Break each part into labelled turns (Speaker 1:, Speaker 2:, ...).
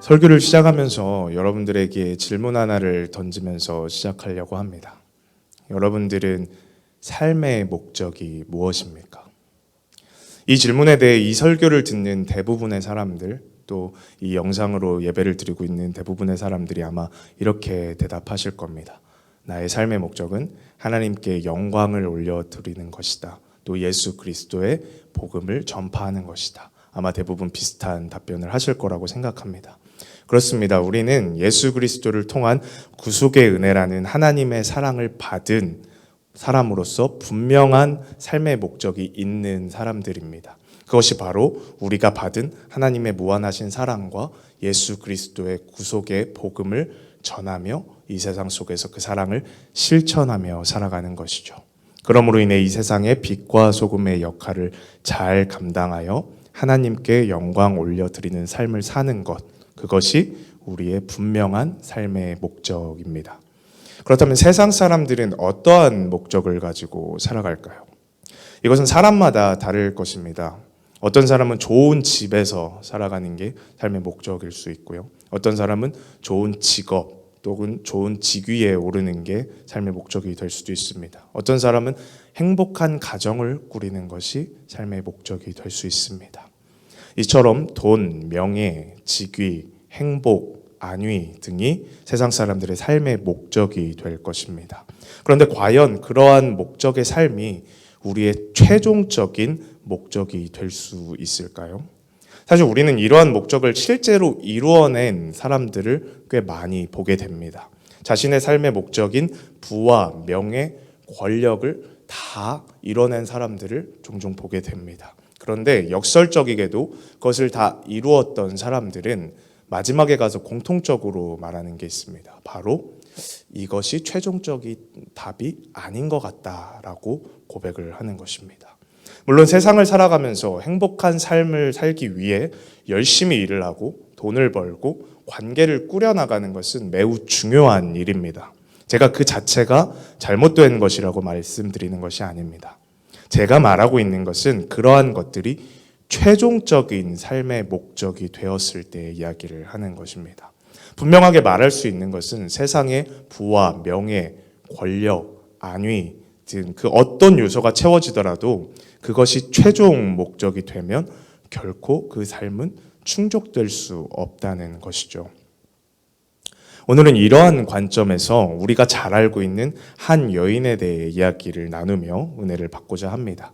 Speaker 1: 설교를 시작하면서 여러분들에게 질문 하나를 던지면서 시작하려고 합니다. 여러분들은 삶의 목적이 무엇입니까? 이 질문에 대해 이 설교를 듣는 대부분의 사람들, 또 이 영상으로 예배를 드리고 있는 대부분의 사람들이 아마 이렇게 대답하실 겁니다. 나의 삶의 목적은 하나님께 영광을 올려드리는 것이다. 또 예수 그리스도의 복음을 전파하는 것이다. 아마 대부분 비슷한 답변을 하실 거라고 생각합니다. 그렇습니다. 우리는 예수 그리스도를 통한 구속의 은혜라는 하나님의 사랑을 받은 사람으로서 분명한 삶의 목적이 있는 사람들입니다. 그것이 바로 우리가 받은 하나님의 무한하신 사랑과 예수 그리스도의 구속의 복음을 전하며 이 세상 속에서 그 사랑을 실천하며 살아가는 것이죠. 그러므로 인해 이 세상의 빛과 소금의 역할을 잘 감당하여 하나님께 영광 올려드리는 삶을 사는 것, 그것이 우리의 분명한 삶의 목적입니다. 그렇다면 세상 사람들은 어떠한 목적을 가지고 살아갈까요? 이것은 사람마다 다를 것입니다. 어떤 사람은 좋은 집에서 살아가는 게 삶의 목적일 수 있고요. 어떤 사람은 좋은 직업 또는 좋은 직위에 오르는 게 삶의 목적이 될 수도 있습니다. 어떤 사람은 행복한 가정을 꾸리는 것이 삶의 목적이 될 수 있습니다. 이처럼 돈, 명예, 직위, 행복, 안위 등이 세상 사람들의 삶의 목적이 될 것입니다. 그런데 과연 그러한 목적의 삶이 우리의 최종적인 목적이 될 수 있을까요? 사실 우리는 이러한 목적을 실제로 이루어낸 사람들을 꽤 많이 보게 됩니다. 자신의 삶의 목적인 부와 명예, 권력을 다 이뤄낸 사람들을 종종 보게 됩니다. 그런데 역설적이게도 그것을 다 이루었던 사람들은 마지막에 가서 공통적으로 말하는 게 있습니다. 바로 이것이 최종적인 답이 아닌 것 같다라고 고백을 하는 것입니다. 물론 세상을 살아가면서 행복한 삶을 살기 위해 열심히 일을 하고 돈을 벌고 관계를 꾸려나가는 것은 매우 중요한 일입니다. 제가 그 자체가 잘못된 것이라고 말씀드리는 것이 아닙니다. 제가 말하고 있는 것은 그러한 것들이 최종적인 삶의 목적이 되었을 때의 이야기를 하는 것입니다. 분명하게 말할 수 있는 것은 세상의 부와 명예, 권력, 안위 등 그 어떤 요소가 채워지더라도 그것이 최종 목적이 되면 결코 그 삶은 충족될 수 없다는 것이죠. 오늘은 이러한 관점에서 우리가 잘 알고 있는 한 여인에 대해 이야기를 나누며 은혜를 받고자 합니다.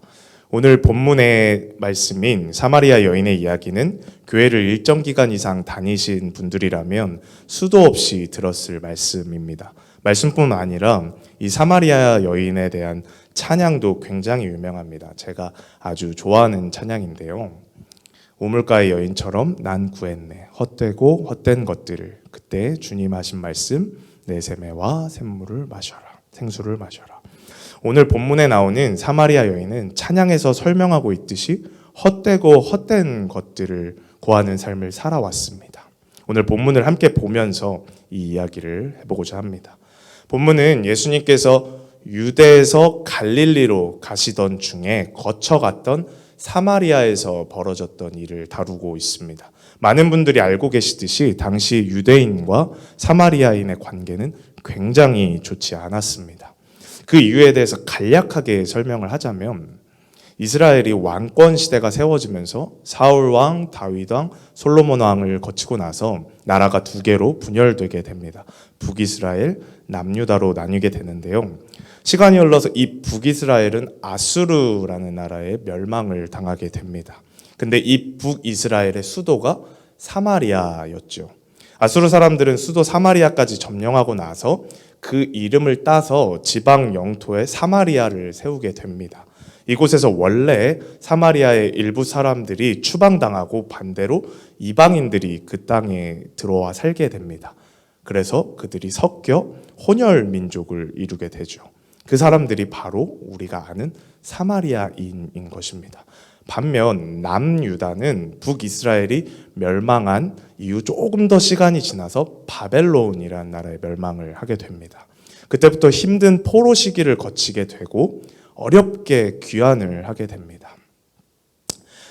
Speaker 1: 오늘 본문의 말씀인 사마리아 여인의 이야기는 교회를 일정 기간 이상 다니신 분들이라면 수도 없이 들었을 말씀입니다. 말씀뿐 아니라 이 사마리아 여인에 대한 찬양도 굉장히 유명합니다. 제가 아주 좋아하는 찬양인데요. 우물가의 여인처럼 난 구했네. 헛되고 헛된 것들을. 그때 주님 하신 말씀, 내 샘에와 샘물을 마셔라. 생수를 마셔라. 오늘 본문에 나오는 사마리아 여인은 찬양에서 설명하고 있듯이 헛되고 헛된 것들을 구하는 삶을 살아왔습니다. 오늘 본문을 함께 보면서 이 이야기를 해보고자 합니다. 본문은 예수님께서 유대에서 갈릴리로 가시던 중에 거쳐갔던 사마리아에서 벌어졌던 일을 다루고 있습니다. 많은 분들이 알고 계시듯이 당시 유대인과 사마리아인의 관계는 굉장히 좋지 않았습니다. 그 이유에 대해서 간략하게 설명을 하자면 이스라엘이 왕권 시대가 세워지면서 사울 왕, 다윗 왕, 솔로몬 왕을 거치고 나서 나라가 두 개로 분열되게 됩니다. 북이스라엘, 남유다로 나뉘게 되는데요. 시간이 흘러서 이 북이스라엘은 아수르라는 나라의 멸망을 당하게 됩니다. 근데 이 북이스라엘의 수도가 사마리아였죠. 아수르 사람들은 수도 사마리아까지 점령하고 나서 그 이름을 따서 지방 영토에 사마리아를 세우게 됩니다. 이곳에서 원래 사마리아의 일부 사람들이 추방당하고 반대로 이방인들이 그 땅에 들어와 살게 됩니다. 그래서 그들이 섞여 혼혈 민족을 이루게 되죠. 그 사람들이 바로 우리가 아는 사마리아인인 것입니다. 반면 남유다는 북이스라엘이 멸망한 이후 조금 더 시간이 지나서 바벨론이라는 나라의 멸망을 하게 됩니다. 그때부터 힘든 포로 시기를 거치게 되고 어렵게 귀환을 하게 됩니다.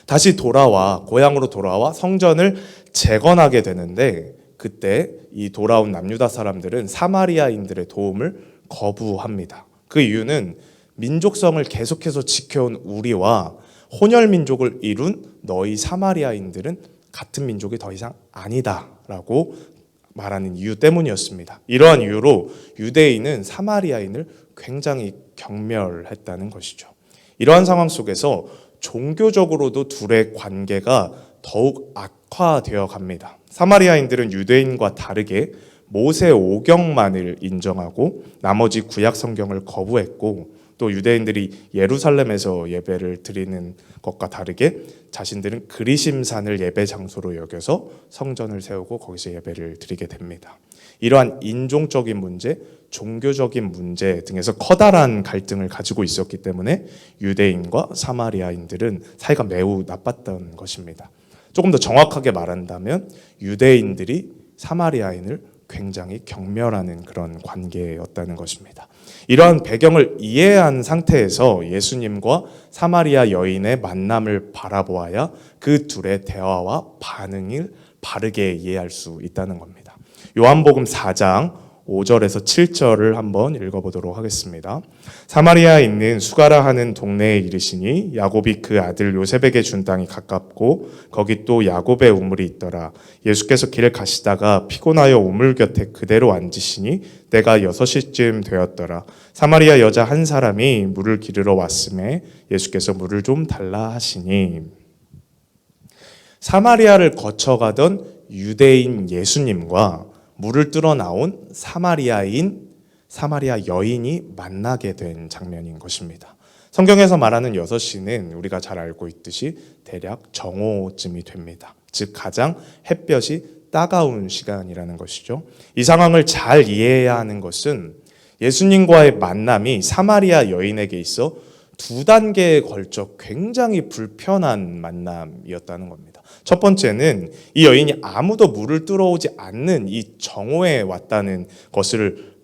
Speaker 1: 다시 고향으로 돌아와 성전을 재건하게 되는데, 그때 이 돌아온 남유다 사람들은 사마리아인들의 도움을 거부합니다. 그 이유는 민족성을 계속해서 지켜온 우리와 혼혈 민족을 이룬 너희 사마리아인들은 같은 민족이 더 이상 아니다라고 말하는 이유 때문이었습니다. 이러한 이유로 유대인은 사마리아인을 굉장히 경멸했다는 것이죠. 이러한 상황 속에서 종교적으로도 둘의 관계가 더욱 악화되어 갑니다. 사마리아인들은 유대인과 다르게 모세 오경만을 인정하고 나머지 구약 성경을 거부했고, 또 유대인들이 예루살렘에서 예배를 드리는 것과 다르게 자신들은 그리심산을 예배 장소로 여겨서 성전을 세우고 거기서 예배를 드리게 됩니다. 이러한 인종적인 문제, 종교적인 문제 등에서 커다란 갈등을 가지고 있었기 때문에 유대인과 사마리아인들은 사이가 매우 나빴던 것입니다. 조금 더 정확하게 말한다면 유대인들이 사마리아인을 굉장히 경멸하는 그런 관계였다는 것입니다. 이러한 배경을 이해한 상태에서 예수님과 사마리아 여인의 만남을 바라보아야 그 둘의 대화와 반응을 바르게 이해할 수 있다는 겁니다. 요한복음 4장 5절에서 7절을 한번 읽어보도록 하겠습니다. 사마리아에 있는 수가라 하는 동네에 이르시니 야곱이 그 아들 요셉에게 준 땅이 가깝고 거기 또 야곱의 우물이 있더라. 예수께서 길을 가시다가 피곤하여 우물 곁에 그대로 앉으시니 때가 6시쯤 되었더라. 사마리아 여자 한 사람이 물을 기르러 왔음에 예수께서 물을 좀 달라 하시니, 사마리아를 거쳐가던 유대인 예수님과 물을 뚫어 나온 사마리아 여인이 만나게 된 장면인 것입니다. 성경에서 말하는 6시는 우리가 잘 알고 있듯이 대략 정오쯤이 됩니다. 즉 가장 햇볕이 따가운 시간이라는 것이죠. 이 상황을 잘 이해해야 하는 것은 예수님과의 만남이 사마리아 여인에게 있어 2단계에 걸쳐 굉장히 불편한 만남이었다는 겁니다. 첫 번째는 이 여인이 아무도 물을 뚫어오지 않는 이 정오에 왔다는 것을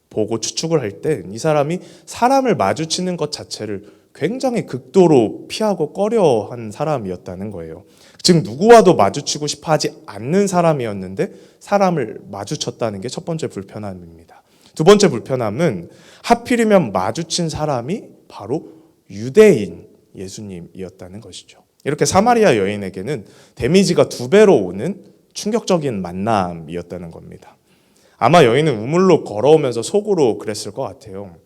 Speaker 1: 보고 추측을 할 때 이 사람이 사람을 마주치는 것 자체를 굉장히 극도로 피하고 꺼려한 사람이었다는 거예요. 즉 누구와도 마주치고 싶어 하지 않는 사람이었는데 사람을 마주쳤다는 게 첫 번째 불편함입니다. 두 번째 불편함은 하필이면 마주친 사람이 바로 유대인 예수님이었다는 것이죠. 이렇게 사마리아 여인에게는 데미지가 2배로 오는 충격적인 만남이었다는 겁니다. 아마 여인은 우물로 걸어오면서 속으로 그랬을 것 같아요.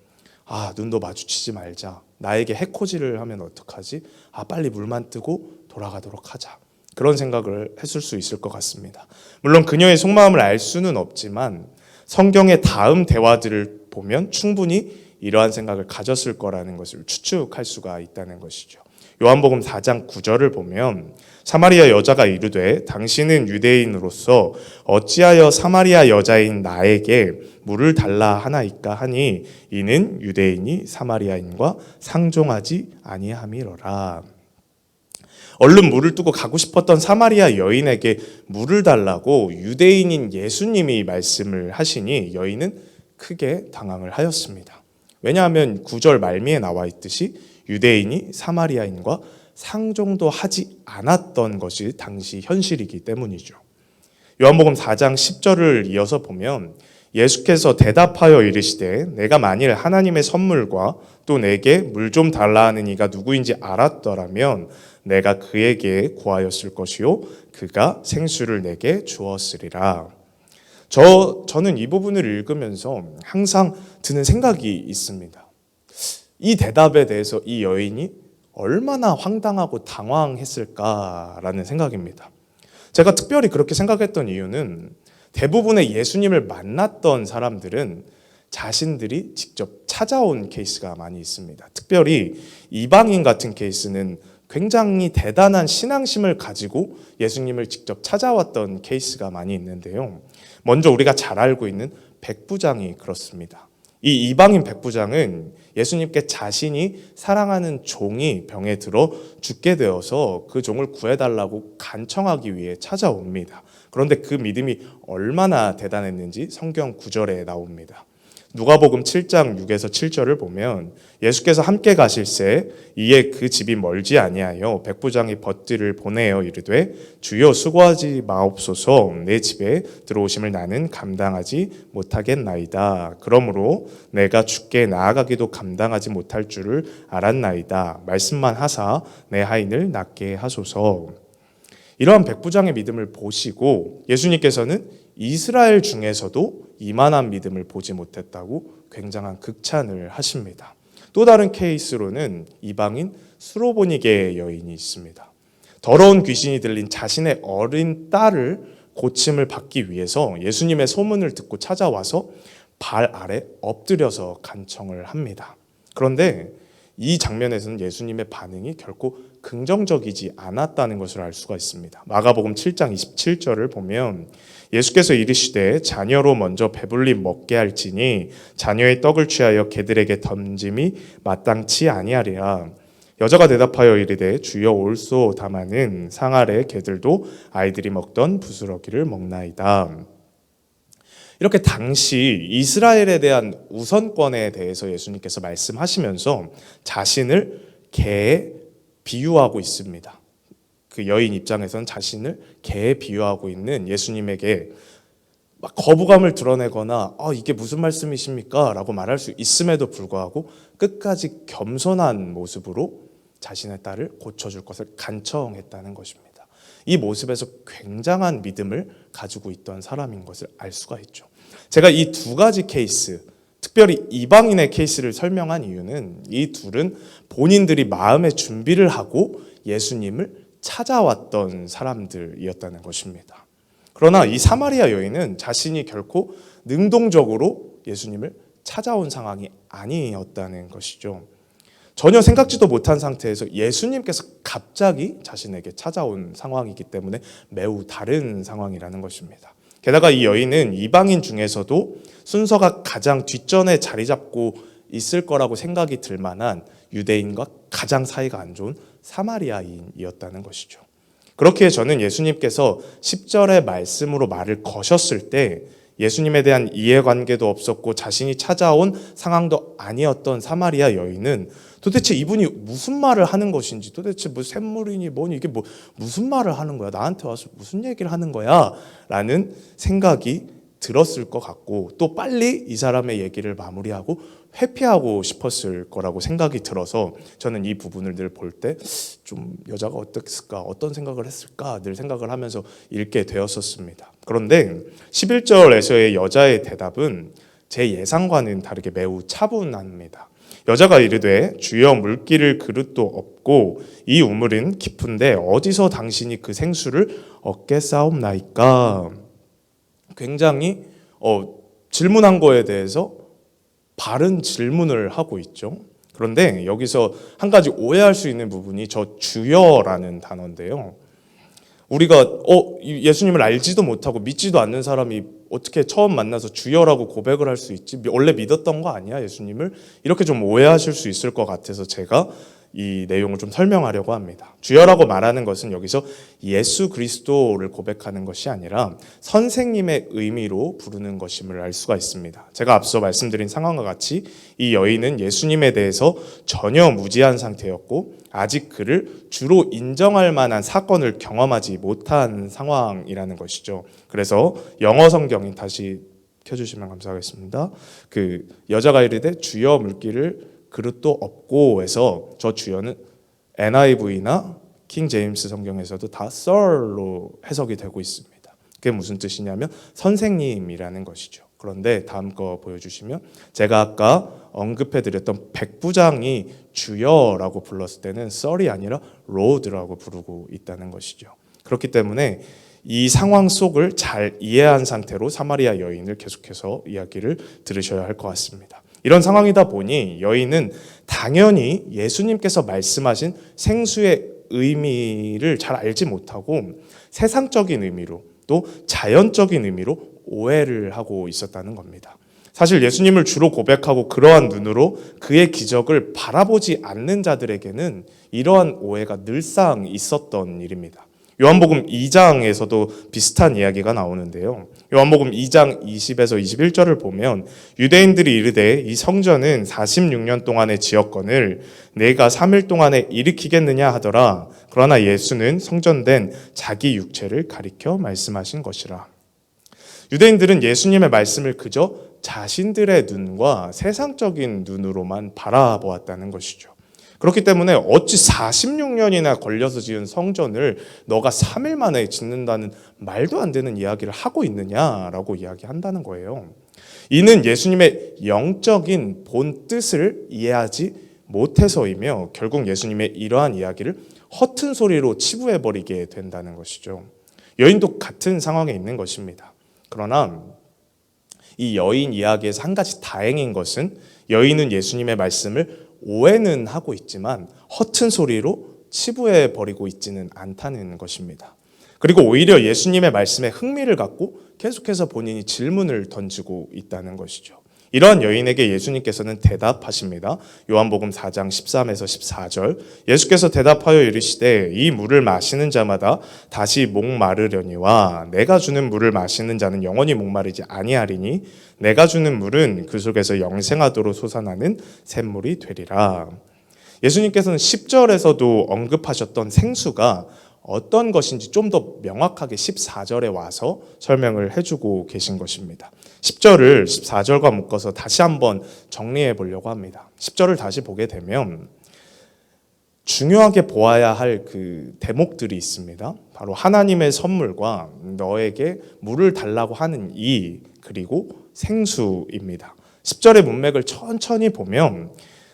Speaker 1: 눈도 마주치지 말자. 나에게 해코지를 하면 어떡하지? 빨리 물만 뜨고 돌아가도록 하자. 그런 생각을 했을 수 있을 것 같습니다. 물론 그녀의 속마음을 알 수는 없지만 성경의 다음 대화들을 보면 충분히 이러한 생각을 가졌을 거라는 것을 추측할 수가 있다는 것이죠. 요한복음 4장 9절을 보면 사마리아 여자가 이르되 당신은 유대인으로서 어찌하여 사마리아 여자인 나에게 물을 달라 하나이까 하니 이는 유대인이 사마리아인과 상종하지 아니함이로라. 얼른 물을 두고 가고 싶었던 사마리아 여인에게 물을 달라고 유대인인 예수님이 말씀을 하시니 여인은 크게 당황을 하였습니다. 왜냐하면 9절 말미에 나와 있듯이 유대인이 사마리아인과 상종도 하지 않았던 것이 당시 현실이기 때문이죠. 요한복음 4장 10절을 이어서 보면 예수께서 대답하여 이르시되 내가 만일 하나님의 선물과 또 내게 물 좀 달라 하는 이가 누구인지 알았더라면 내가 그에게 구하였을 것이요 그가 생수를 내게 주었으리라. 저는 이 부분을 읽으면서 항상 드는 생각이 있습니다. 이 대답에 대해서 이 여인이 얼마나 황당하고 당황했을까라는 생각입니다. 제가 특별히 그렇게 생각했던 이유는 대부분의 예수님을 만났던 사람들은 자신들이 직접 찾아온 케이스가 많이 있습니다. 특별히 이방인 같은 케이스는 굉장히 대단한 신앙심을 가지고 예수님을 직접 찾아왔던 케이스가 많이 있는데요. 먼저 우리가 잘 알고 있는 백부장이 그렇습니다. 이 이방인 백부장은 예수님께 자신이 사랑하는 종이 병에 들어 죽게 되어서 그 종을 구해달라고 간청하기 위해 찾아옵니다. 그런데 그 믿음이 얼마나 대단했는지 성경 9절에 나옵니다. 누가복음 7장 6에서 7절을 보면 예수께서 함께 가실새 이에 그 집이 멀지 아니하여 백부장이 벗들을 보내어 이르되 주여 수고하지 마옵소서 내 집에 들어오심을 나는 감당하지 못하겠나이다. 그러므로 내가 주께 나아가기도 감당하지 못할 줄을 알았나이다. 말씀만 하사 내 하인을 낫게 하소서. 이러한 백부장의 믿음을 보시고 예수님께서는 이스라엘 중에서도 이만한 믿음을 보지 못했다고 굉장한 극찬을 하십니다. 또 다른 케이스로는 이방인 수로보니게 여인이 있습니다. 더러운 귀신이 들린 자신의 어린 딸을 고침을 받기 위해서 예수님의 소문을 듣고 찾아와서 발 아래 엎드려서 간청을 합니다. 그런데 이 장면에서는 예수님의 반응이 결코 긍정적이지 않았다는 것을 알 수가 있습니다. 마가복음 7장 27절을 보면 예수께서 이르시되 자녀로 먼저 배불리 먹게 할지니 자녀의 떡을 취하여 개들에게 던짐이 마땅치 아니하리라. 여자가 대답하여 이르되 주여 옳소 다마는 상 아래 개들도 아이들이 먹던 부스러기를 먹나이다. 이렇게 당시 이스라엘에 대한 우선권에 대해서 예수님께서 말씀하시면서 자신을 개에 비유하고 있습니다. 그 여인 입장에서는 자신을 개에 비유하고 있는 예수님에게 막 거부감을 드러내거나 이게 무슨 말씀이십니까? 라고 말할 수 있음에도 불구하고 끝까지 겸손한 모습으로 자신의 딸을 고쳐줄 것을 간청했다는 것입니다. 이 모습에서 굉장한 믿음을 가지고 있던 사람인 것을 알 수가 있죠. 제가 이 두 가지 케이스, 특별히 이방인의 케이스를 설명한 이유는 이 둘은 본인들이 마음의 준비를 하고 예수님을 찾아왔던 사람들이었다는 것입니다. 그러나 이 사마리아 여인은 자신이 결코 능동적으로 예수님을 찾아온 상황이 아니었다는 것이죠. 전혀 생각지도 못한 상태에서 예수님께서 갑자기 자신에게 찾아온 상황이기 때문에 매우 다른 상황이라는 것입니다. 게다가 이 여인은 이방인 중에서도 순서가 가장 뒷전에 자리 잡고 있을 거라고 생각이 들 만한 유대인과 가장 사이가 안 좋은 사마리아인이었다는 것이죠. 그렇기에 저는 예수님께서 10절의 말씀으로 말을 거셨을 때 예수님에 대한 이해관계도 없었고 자신이 찾아온 상황도 아니었던 사마리아 여인은 도대체 이분이 무슨 말을 하는 것인지, 도대체 뭐 샘물이니 뭐니 이게 무슨 말을 하는 거야? 나한테 와서 무슨 얘기를 하는 거야? 라는 생각이 들었을 것 같고, 또 빨리 이 사람의 얘기를 마무리하고 회피하고 싶었을 거라고 생각이 들어서 저는 이 부분을 늘 볼 때 좀 여자가 어땠을까, 어떤 생각을 했을까 늘 생각을 하면서 읽게 되었었습니다. 그런데 11절에서의 여자의 대답은 제 예상과는 다르게 매우 차분합니다. 여자가 이르되 주여 물기를 그릇도 없고 이 우물은 깊은데 어디서 당신이 그 생수를 얻게 싸움나이까. 굉장히 질문한 거에 대해서 바른 질문을 하고 있죠. 그런데 여기서 한 가지 오해할 수 있는 부분이 저 주여라는 단어인데요. 우리가 예수님을 알지도 못하고 믿지도 않는 사람이 어떻게 처음 만나서 주여라고 고백을 할 수 있지? 원래 믿었던 거 아니야, 예수님을? 이렇게 좀 오해하실 수 있을 것 같아서 제가 이 내용을 좀 설명하려고 합니다. 주여라고 말하는 것은 여기서 예수 그리스도를 고백하는 것이 아니라 선생님의 의미로 부르는 것임을 알 수가 있습니다. 제가 앞서 말씀드린 상황과 같이 이 여인은 예수님에 대해서 전혀 무지한 상태였고 아직 그를 주로 인정할 만한 사건을 경험하지 못한 상황이라는 것이죠. 그래서 영어 성경인 다시 켜주시면 감사하겠습니다. 그 여자가 이르되 주여 물기를 그릇도 없고 해서 저 주여는 NIV나 킹 제임스 성경에서도 다 Sir로 해석이 되고 있습니다. 그게 무슨 뜻이냐면 선생님이라는 것이죠. 그런데 다음 거 보여주시면 제가 아까 언급해드렸던 백부장이 주여라고 불렀을 때는 Sir이 아니라 Lord라고 부르고 있다는 것이죠. 그렇기 때문에 이 상황 속을 잘 이해한 상태로 사마리아 여인을 계속해서 이야기를 들으셔야 할 것 같습니다. 이런 상황이다 보니 여인은 당연히 예수님께서 말씀하신 생수의 의미를 잘 알지 못하고 세상적인 의미로 또 자연적인 의미로 오해를 하고 있었다는 겁니다. 사실 예수님을 주로 고백하고 그러한 눈으로 그의 기적을 바라보지 않는 자들에게는 이러한 오해가 늘상 있었던 일입니다. 요한복음 2장에서도 비슷한 이야기가 나오는데요. 요한복음 2장 20에서 21절을 보면 유대인들이 이르되 이 성전은 46년 동안에 지었거늘 내가 3일 동안에 일으키겠느냐 하더라. 그러나 예수는 성전된 자기 육체를 가리켜 말씀하신 것이라. 유대인들은 예수님의 말씀을 그저 자신들의 눈과 세상적인 눈으로만 바라보았다는 것이죠. 그렇기 때문에 어찌 46년이나 걸려서 지은 성전을 너가 3일 만에 짓는다는 말도 안 되는 이야기를 하고 있느냐라고 이야기한다는 거예요. 이는 예수님의 영적인 본 뜻을 이해하지 못해서이며 결국 예수님의 이러한 이야기를 허튼 소리로 치부해버리게 된다는 것이죠. 여인도 같은 상황에 있는 것입니다. 그러나 이 여인 이야기에서 한 가지 다행인 것은 여인은 예수님의 말씀을 오해는 하고 있지만 허튼 소리로 치부해버리고 있지는 않다는 것입니다. 그리고 오히려 예수님의 말씀에 흥미를 갖고 계속해서 본인이 질문을 던지고 있다는 것이죠. 이러한 여인에게 예수님께서는 대답하십니다. 요한복음 4장 13에서 14절 예수께서 대답하여 이르시되 이 물을 마시는 자마다 다시 목마르려니와 내가 주는 물을 마시는 자는 영원히 목마르지 아니하리니 내가 주는 물은 그 속에서 영생하도록 솟아나는 샘물이 되리라. 예수님께서는 10절에서도 언급하셨던 생수가 어떤 것인지 좀 더 명확하게 14절에 와서 설명을 해주고 계신 것입니다. 10절을 14절과 묶어서 다시 한번 정리해 보려고 합니다. 10절을 다시 보게 되면 중요하게 보아야 할 그 대목들이 있습니다. 바로 하나님의 선물과 너에게 물을 달라고 하는 이 그리고 생수입니다. 10절의 문맥을 천천히 보면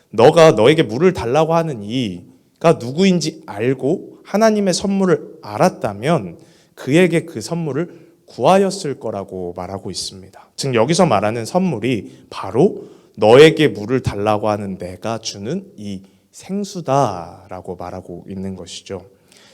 Speaker 1: 너가 너에게 물을 달라고 하는 이가 누구인지 알고 하나님의 선물을 알았다면 그에게 그 선물을 구하였을 거라고 말하고 있습니다. 즉 여기서 말하는 선물이 바로 너에게 물을 달라고 하는 내가 주는 이 생수다라고 말하고 있는 것이죠.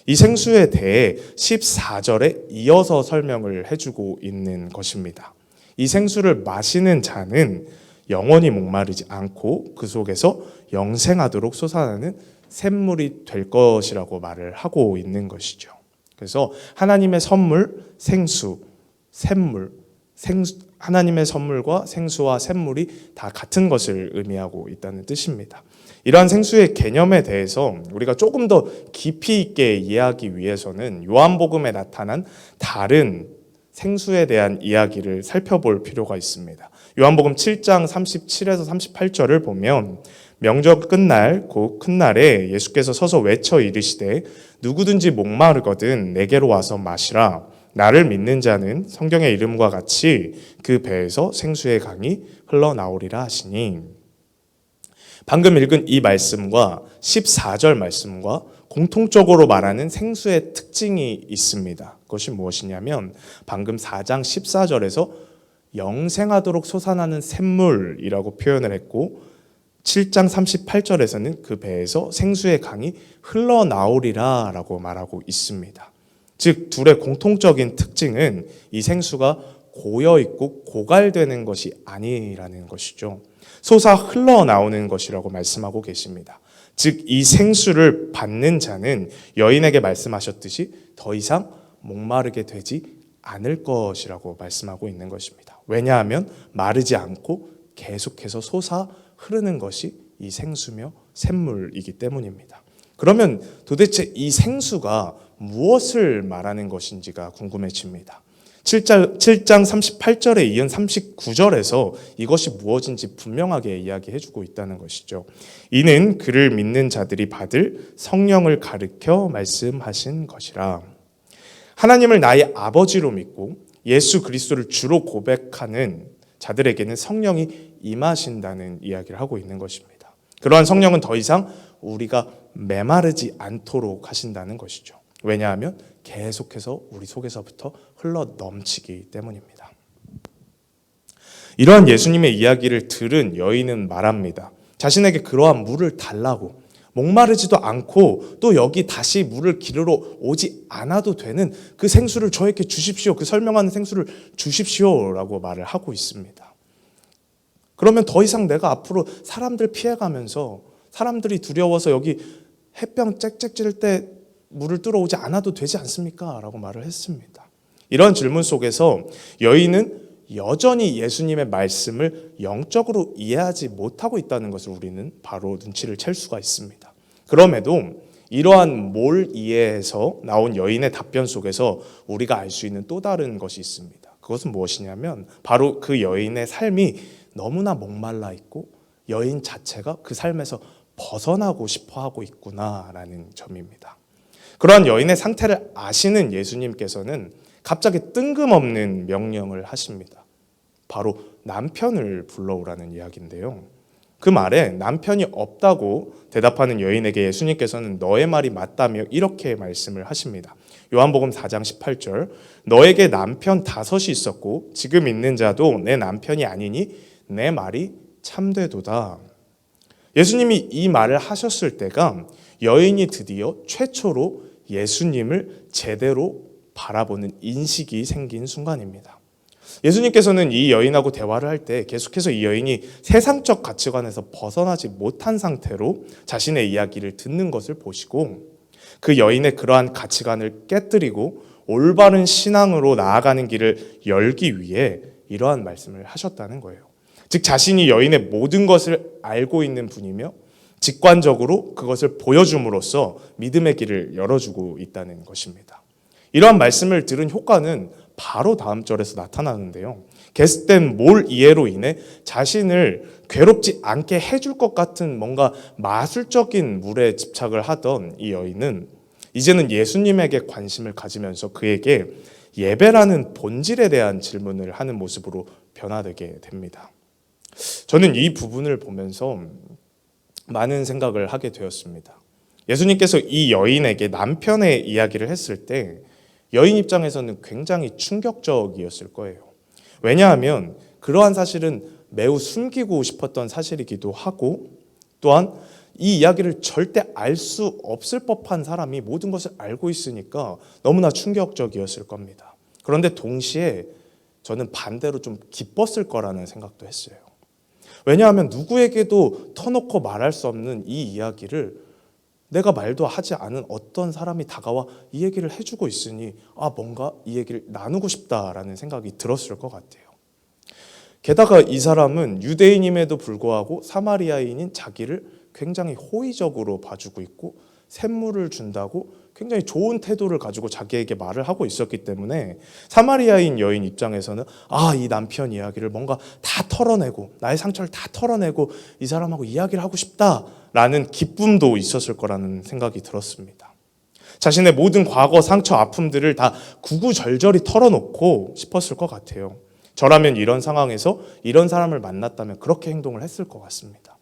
Speaker 1: 이 생수에 대해 14절에 이어서 설명을 해주고 있는 것입니다. 이 생수를 마시는 자는 영원히 목마르지 않고 그 속에서 영생하도록 솟아나는 샘물이 될 것이라고 말을 하고 있는 것이죠. 그래서 하나님의 선물, 생수, 샘물, 하나님의 선물과 생수와 샘물이 다 같은 것을 의미하고 있다는 뜻입니다. 이러한 생수의 개념에 대해서 우리가 조금 더 깊이 있게 이해하기 위해서는 요한복음에 나타난 다른 생수에 대한 이야기를 살펴볼 필요가 있습니다. 요한복음 7장 37에서 38절을 보면 명절 끝날 곧 큰 날에 예수께서 서서 외쳐 이르시되 누구든지 목마르거든 내게로 와서 마시라. 나를 믿는 자는 성경의 이름과 같이 그 배에서 생수의 강이 흘러나오리라 하시니, 방금 읽은 이 말씀과 14절 말씀과 공통적으로 말하는 생수의 특징이 있습니다. 그것이 무엇이냐면 방금 4장 14절에서 영생하도록 솟아나는 샘물이라고 표현을 했고 7장 38절에서는 그 배에서 생수의 강이 흘러나오리라 라고 말하고 있습니다. 즉 둘의 공통적인 특징은 이 생수가 고여있고 고갈되는 것이 아니라는 것이죠. 솟아 흘러나오는 것이라고 말씀하고 계십니다. 즉 이 생수를 받는 자는 여인에게 말씀하셨듯이 더 이상 목마르게 되지 않을 것이라고 말씀하고 있는 것입니다. 왜냐하면 마르지 않고 계속해서 솟아 흐르는 것이 이 생수며 샘물이기 때문입니다. 그러면 도대체 이 생수가 무엇을 말하는 것인지가 궁금해집니다. 7장 38절에 이은 39절에서 이것이 무엇인지 분명하게 이야기해주고 있다는 것이죠. 이는 그를 믿는 자들이 받을 성령을 가르쳐 말씀하신 것이라. 하나님을 나의 아버지로 믿고 예수 그리스도를 주로 고백하는 자들에게는 성령이 임하신다는 이야기를 하고 있는 것입니다. 그러한 성령은 더 이상 우리가 메마르지 않도록 하신다는 것이죠. 왜냐하면 계속해서 우리 속에서부터 흘러 넘치기 때문입니다. 이러한 예수님의 이야기를 들은 여인은 말합니다. 자신에게 그러한 물을 달라고, 목마르지도 않고 또 여기 다시 물을 기르러 오지 않아도 되는 그 생수를 저에게 주십시오. 그 설명하는 생수를 주십시오라고 말을 하고 있습니다. 그러면 더 이상 내가 앞으로 사람들 피해가면서 사람들이 두려워서 여기 햇병 짹짹 찔 때 물을 들어오지 않아도 되지 않습니까? 라고 말을 했습니다. 이런 질문 속에서 여인은 여전히 예수님의 말씀을 영적으로 이해하지 못하고 있다는 것을 우리는 바로 눈치를 챌 수가 있습니다. 그럼에도 이러한 뭘 이해해서 나온 여인의 답변 속에서 우리가 알 수 있는 또 다른 것이 있습니다. 그것은 무엇이냐면 바로 그 여인의 삶이 너무나 목말라 있고 여인 자체가 그 삶에서 벗어나고 싶어 하고 있구나라는 점입니다. 그러한 여인의 상태를 아시는 예수님께서는 갑자기 뜬금없는 명령을 하십니다. 바로 남편을 불러오라는 이야기인데요. 그 말에 남편이 없다고 대답하는 여인에게 예수님께서는 너의 말이 맞다며 이렇게 말씀을 하십니다. 요한복음 4장 18절 너에게 남편 5이 있었고 지금 있는 자도 내 남편이 아니니 내 말이 참되도다. 예수님이 이 말을 하셨을 때가 여인이 드디어 최초로 예수님을 제대로 바라보는 인식이 생긴 순간입니다. 예수님께서는 이 여인하고 대화를 할 때 계속해서 이 여인이 세상적 가치관에서 벗어나지 못한 상태로 자신의 이야기를 듣는 것을 보시고 그 여인의 그러한 가치관을 깨뜨리고 올바른 신앙으로 나아가는 길을 열기 위해 이러한 말씀을 하셨다는 거예요. 즉 자신이 여인의 모든 것을 알고 있는 분이며 직관적으로 그것을 보여줌으로써 믿음의 길을 열어주고 있다는 것입니다. 이러한 말씀을 들은 효과는 바로 다음 절에서 나타나는데요. 계속된 뭘 이해로 인해 자신을 괴롭지 않게 해줄 것 같은 뭔가 마술적인 물에 집착을 하던 이 여인은 이제는 예수님에게 관심을 가지면서 그에게 예배라는 본질에 대한 질문을 하는 모습으로 변화되게 됩니다. 저는 이 부분을 보면서 많은 생각을 하게 되었습니다. 예수님께서 이 여인에게 남편의 이야기를 했을 때 여인 입장에서는 굉장히 충격적이었을 거예요. 왜냐하면 그러한 사실은 매우 숨기고 싶었던 사실이기도 하고 또한 이 이야기를 절대 알 수 없을 법한 사람이 모든 것을 알고 있으니까 너무나 충격적이었을 겁니다. 그런데 동시에 저는 반대로 좀 기뻤을 거라는 생각도 했어요. 왜냐하면 누구에게도 터놓고 말할 수 없는 이 이야기를 내가 말도 하지 않은 어떤 사람이 다가와 이 얘기를 해주고 있으니 뭔가 이 얘기를 나누고 싶다라는 생각이 들었을 것 같아요. 게다가 이 사람은 유대인임에도 불구하고 사마리아인인 자기를 굉장히 호의적으로 봐주고 있고 샘물을 준다고 굉장히 좋은 태도를 가지고 자기에게 말을 하고 있었기 때문에 사마리아인 여인 입장에서는 이 남편 이야기를 뭔가 다 털어내고 나의 상처를 다 털어내고 이 사람하고 이야기를 하고 싶다라는 기쁨도 있었을 거라는 생각이 들었습니다. 자신의 모든 과거 상처 아픔들을 다 구구절절히 털어놓고 싶었을 것 같아요. 저라면 이런 상황에서 이런 사람을 만났다면 그렇게 행동을 했을 것 같습니다.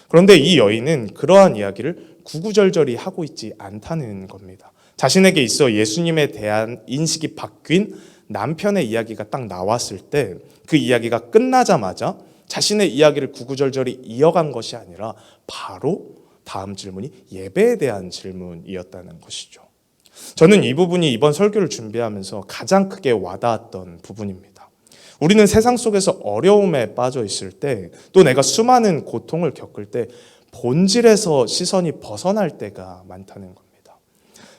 Speaker 1: 그런데 이 여인은 그러한 이야기를 구구절절히 하고 있지 않다는 겁니다. 자신에게 있어 예수님에 대한 인식이 바뀐 남편의 이야기가 딱 나왔을 때 그 이야기가 끝나자마자 자신의 이야기를 구구절절히 이어간 것이 아니라 바로 다음 질문이 예배에 대한 질문이었다는 것이죠. 저는 이 부분이 이번 설교를 준비하면서 가장 크게 와닿았던 부분입니다. 우리는 세상 속에서 어려움에 빠져 있을 때 또 내가 수많은 고통을 겪을 때 본질에서 시선이 벗어날 때가 많다는 겁니다.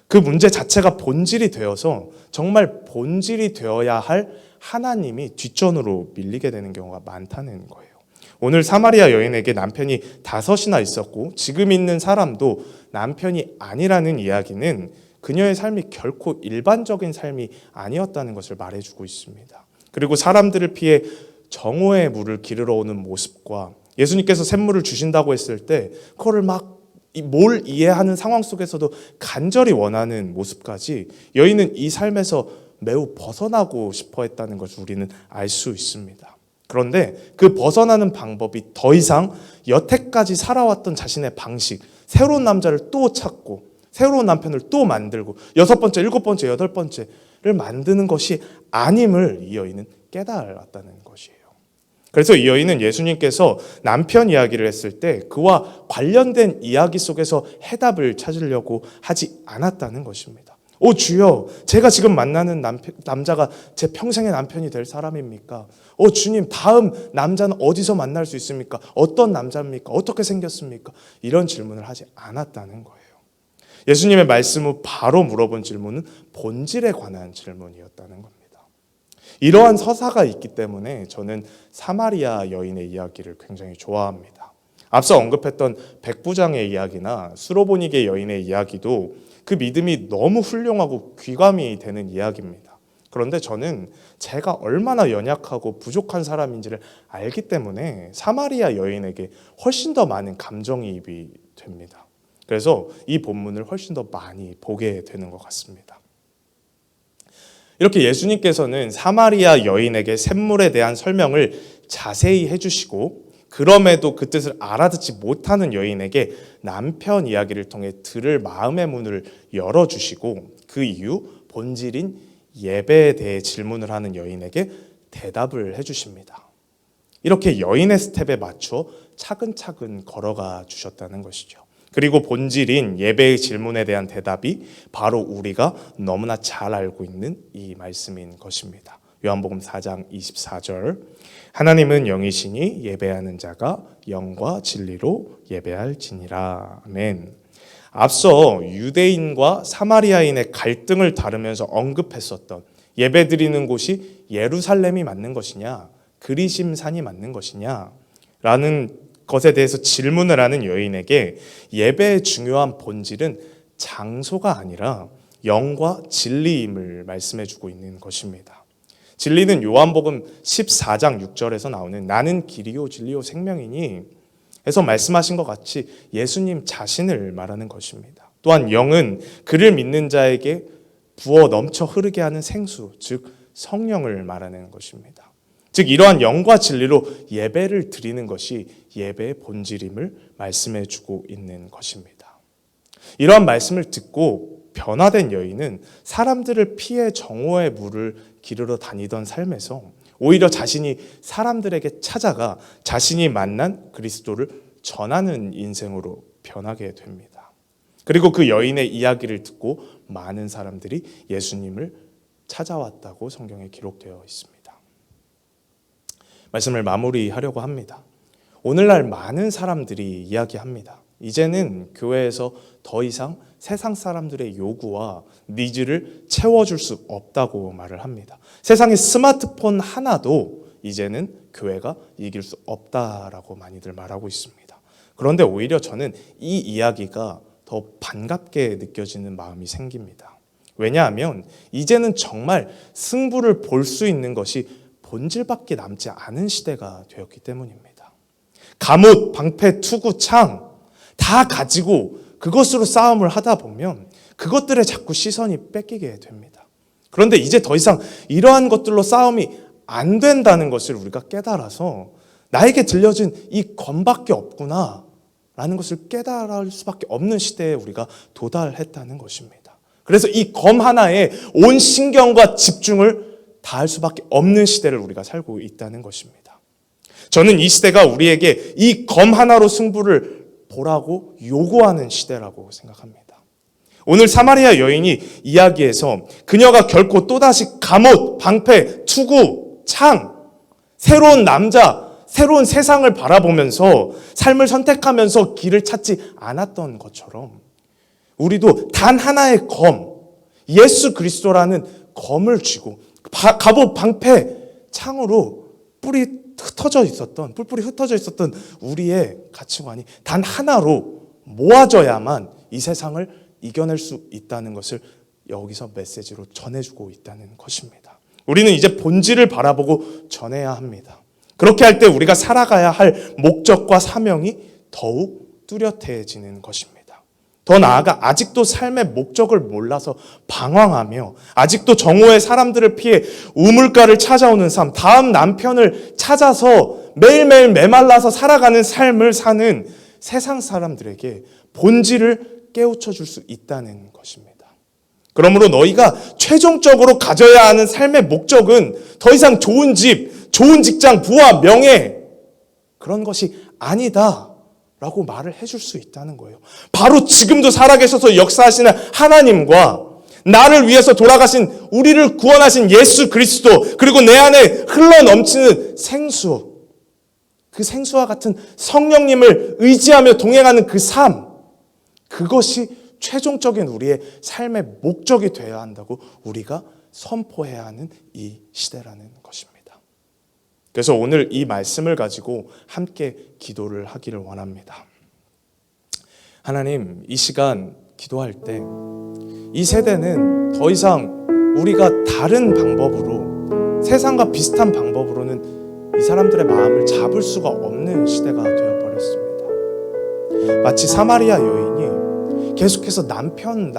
Speaker 1: 그 문제 자체가 본질이 되어서 정말 본질이 되어야 할 하나님이 뒷전으로 밀리게 되는 경우가 많다는 거예요. 오늘 사마리아 여인에게 남편이 5이나 있었고 지금 있는 사람도 남편이 아니라는 이야기는 그녀의 삶이 결코 일반적인 삶이 아니었다는 것을 말해주고 있습니다. 그리고 사람들을 피해 정오의 물을 기르러 오는 모습과 예수님께서 샘물을 주신다고 했을 때 그거를 뭘 이해하는 상황 속에서도 간절히 원하는 모습까지 여인은 이 삶에서 매우 벗어나고 싶어 했다는 것을 우리는 알 수 있습니다. 그런데 그 벗어나는 방법이 더 이상 여태까지 살아왔던 자신의 방식, 새로운 남자를 또 찾고 새로운 남편을 또 만들고 6번째, 7번째, 8번째를 만드는 것이 아님을 이 여인은 깨달았다는 것이에요. 그래서 이 여인은 예수님께서 남편 이야기를 했을 때 그와 관련된 이야기 속에서 해답을 찾으려고 하지 않았다는 것입니다. 주여, 제가 지금 만나는 남자가 제 평생의 남편이 될 사람입니까? 주님, 다음 남자는 어디서 만날 수 있습니까? 어떤 남자입니까? 어떻게 생겼습니까? 이런 질문을 하지 않았다는 거예요. 예수님의 말씀 후 바로 물어본 질문은 본질에 관한 질문이었다는 겁니다. 이러한 서사가 있기 때문에 저는 사마리아 여인의 이야기를 굉장히 좋아합니다. 앞서 언급했던 백부장의 이야기나 수로보니게 여인의 이야기도 그 믿음이 너무 훌륭하고 귀감이 되는 이야기입니다. 그런데 저는 제가 얼마나 연약하고 부족한 사람인지를 알기 때문에 사마리아 여인에게 훨씬 더 많은 감정이입이 됩니다. 그래서 이 본문을 훨씬 더 많이 보게 되는 것 같습니다. 이렇게 예수님께서는 사마리아 여인에게 샘물에 대한 설명을 자세히 해주시고 그럼에도 그 뜻을 알아듣지 못하는 여인에게 남편 이야기를 통해 들을 마음의 문을 열어주시고 그 이후 본질인 예배에 대해 질문을 하는 여인에게 대답을 해주십니다. 이렇게 여인의 스텝에 맞춰 차근차근 걸어가 주셨다는 것이죠. 그리고 본질인 예배의 질문에 대한 대답이 바로 우리가 너무나 잘 알고 있는 이 말씀인 것입니다. 요한복음 4장 24절 하나님은 영이시니 예배하는 자가 영과 진리로 예배할지니라. 아멘. 앞서 유대인과 사마리아인의 갈등을 다루면서 언급했었던 예배드리는 곳이 예루살렘이 맞는 것이냐 그리심산이 맞는 것이냐 라는 것에 대해서 질문을 하는 여인에게 예배의 중요한 본질은 장소가 아니라 영과 진리임을 말씀해주고 있는 것입니다. 진리는 요한복음 14장 6절에서 나오는 나는 길이요 진리요 생명이니 해서 말씀하신 것 같이 예수님 자신을 말하는 것입니다. 또한 영은 그를 믿는 자에게 부어 넘쳐 흐르게 하는 생수, 즉 성령을 말하는 것입니다. 즉 이러한 영과 진리로 예배를 드리는 것이 예배의 본질임을 말씀해주고 있는 것입니다. 이러한 말씀을 듣고 변화된 여인은 사람들을 피해 정오의 물을 기르러 다니던 삶에서 오히려 자신이 사람들에게 찾아가 자신이 만난 그리스도를 전하는 인생으로 변하게 됩니다. 그리고 그 여인의 이야기를 듣고 많은 사람들이 예수님을 찾아왔다고 성경에 기록되어 있습니다. 말씀을 마무리하려고 합니다. 오늘날 많은 사람들이 이야기합니다. 이제는 교회에서 더 이상 세상 사람들의 요구와 니즈를 채워줄 수 없다고 말을 합니다. 세상의 스마트폰 하나도 이제는 교회가 이길 수 없다라고 많이들 말하고 있습니다. 그런데 오히려 저는 이 이야기가 더 반갑게 느껴지는 마음이 생깁니다. 왜냐하면 이제는 정말 승부를 볼 수 있는 것이 본질밖에 남지 않은 시대가 되었기 때문입니다. 갑옷, 방패, 투구, 창 다 가지고 그것으로 싸움을 하다 보면 그것들에 자꾸 시선이 뺏기게 됩니다. 그런데 이제 더 이상 이러한 것들로 싸움이 안 된다는 것을 우리가 깨달아서 나에게 들려진 이 검밖에 없구나 라는 것을 깨달을 수밖에 없는 시대에 우리가 도달했다는 것입니다. 그래서 이 검 하나에 온 신경과 집중을 다할 수밖에 없는 시대를 우리가 살고 있다는 것입니다. 저는 이 시대가 우리에게 이 검 하나로 승부를 보라고 요구하는 시대라고 생각합니다. 오늘 사마리아 여인이 이야기에서 그녀가 결코 또다시 갑옷, 방패, 투구, 창, 새로운 남자, 새로운 세상을 바라보면서 삶을 선택하면서 길을 찾지 않았던 것처럼 우리도 단 하나의 검, 예수 그리스도라는 검을 쥐고 갑옷, 방패, 창으로 뿔뿔이 흩어져 있었던 우리의 가치관이 단 하나로 모아져야만 이 세상을 이겨낼 수 있다는 것을 여기서 메시지로 전해주고 있다는 것입니다. 우리는 이제 본질을 바라보고 전해야 합니다. 그렇게 할 때 우리가 살아가야 할 목적과 사명이 더욱 뚜렷해지는 것입니다. 더 나아가 아직도 삶의 목적을 몰라서 방황하며 아직도 정오의 사람들을 피해 우물가를 찾아오는 삶, 다음 남편을 찾아서 매일매일 메말라서 살아가는 삶을 사는 세상 사람들에게 본질을 깨우쳐 줄 수 있다는 것입니다. 그러므로 너희가 최종적으로 가져야 하는 삶의 목적은 더 이상 좋은 집, 좋은 직장, 부와 명예 그런 것이 아니다 라고 말을 해줄 수 있다는 거예요. 바로 지금도 살아계셔서 역사하시는 하나님과 나를 위해서 돌아가신 우리를 구원하신 예수 그리스도 그리고 내 안에 흘러넘치는 생수 그 생수와 같은 성령님을 의지하며 동행하는 그 삶 그것이 최종적인 우리의 삶의 목적이 되어야 한다고 우리가 선포해야 하는 이 시대라는 것입니다. 그래서 오늘 이 말씀을 가지고 함께 기도를 하기를 원합니다. 하나님, 이 시간 기도할 때 이 세대는 더 이상 우리가 다른 방법으로, 세상과 비슷한 방법으로는 이 사람들의 마음을 잡을 수가 없는 시대가 되어버렸습니다. 마치 사마리아 여인이 계속해서 남편으로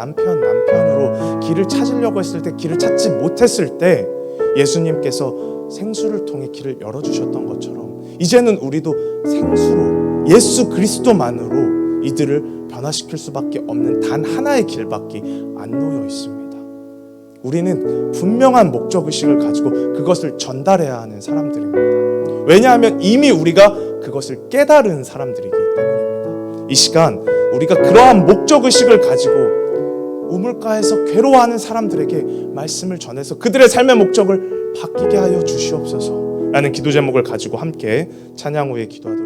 Speaker 1: 길을 찾으려고 했을 때, 길을 찾지 못했을 때 예수님께서 생수를 통해 길을 열어주셨던 것처럼 이제는 우리도 생수로, 예수 그리스도만으로 이들을 변화시킬 수밖에 없는 단 하나의 길밖에 안 놓여 있습니다. 우리는 분명한 목적의식을 가지고 그것을 전달해야 하는 사람들입니다. 왜냐하면 이미 우리가 그것을 깨달은 사람들이기 때문입니다. 이 시간 우리가 그러한 목적의식을 가지고 우물가에서 괴로워하는 사람들에게 말씀을 전해서 그들의 삶의 목적을 바뀌게 하여 주시옵소서 라는 기도 제목을 가지고 함께 찬양 후에 기도하도록